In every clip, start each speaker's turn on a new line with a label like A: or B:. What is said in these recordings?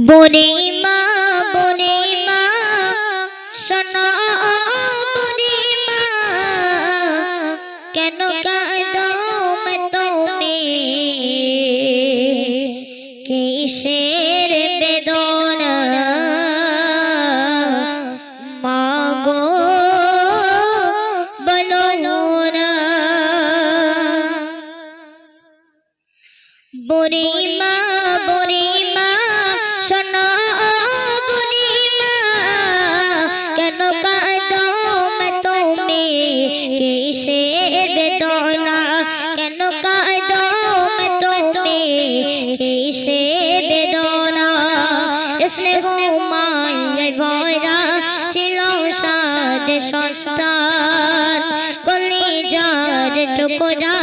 A: বুড়িমা বুড়িমা শোনো বুড়িমা কেন কাঁদো তুমি কিসের বেদনা মাগো বলো না বুড়িমা বুড়িমা শোনো বুড়িমা কেন কাঁদো তুমি কিসের বেদনা কেন কাঁদো তুমি কিসের বেদনা স্নেহ মায়ায় ভরা ছিল সাদ সন্তান কলিজার টুকরা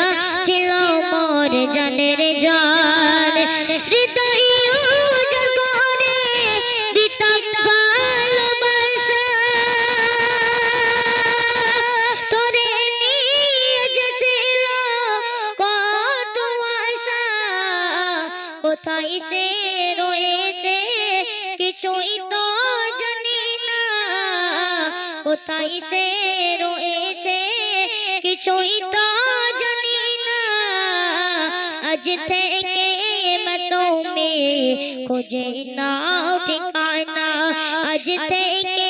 A: ছিল মোর জানের জান হৃদয় উজাড় করে দিতাম ভালোবাসা তোরে নিয়ে যে ছিল কত আশা কোথায় সে রয়েছে কিছুই তো জানি না কোথায় সে রয়েছে কিছুই তো জানি না আজ থেকে তুমি খুঁজে নাও ঠিকানা আজ থেকে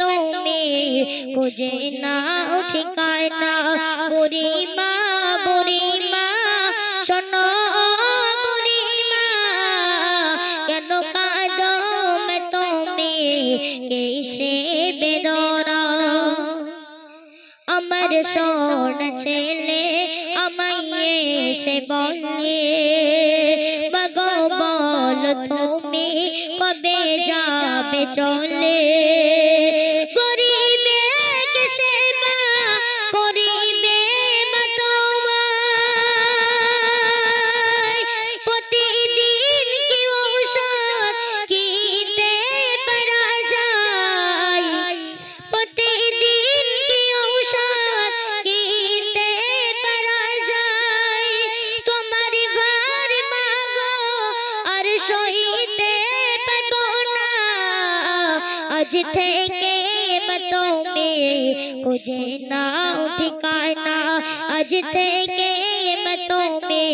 A: তুমি খুঁজে নাও ঠিকানা বুড়িমা বুড়িমা শোনো বুড়িমা কেন কাঁদো তুমি কিসে বেদনা আমার সোনা ছেলে আমায় এসে বলে বাগো বলো তুমি কবে যাবে চলে গরিবে কিসে মা গরিবে মা তোমায় প্রতিদিন কি ঔষধ কিনতে পারা যায় প্রতিদিন কি ঔষধ কিনতে পারা যায় তোমার ভার মাগো আর সইতে পারবো না আজ থেকে তুমি খুঁজে নাও ঠিকানা আজ থেকে তুমি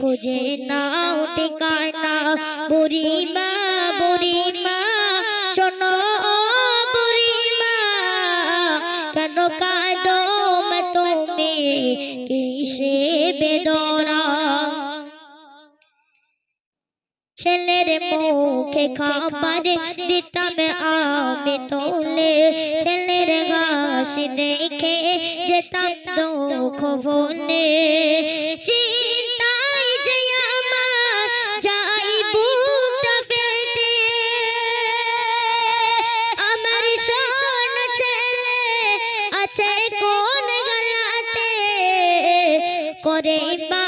A: খুঁজে নাও ঠিকানা বুড়িমা বুড়িমা শোনো বুড়িমা কেন কাঁদো তুমি কিসে বেদনা ছেলের মুখে খাবার দিতাম আমি তোলে ছেলের হাসি দেখে যেতাম দুঃখ ভুলে চিন্তায় যে আমার যাই বুকটা ফেটে আমার সোনা ছেলে আছে কোন গলাতে করে মা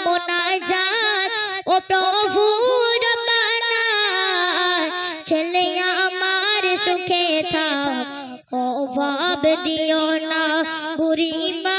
A: মোনাজাত ও প্রভু ছেলে আমার সুখে থাক অভাব দিও না বুড়িমা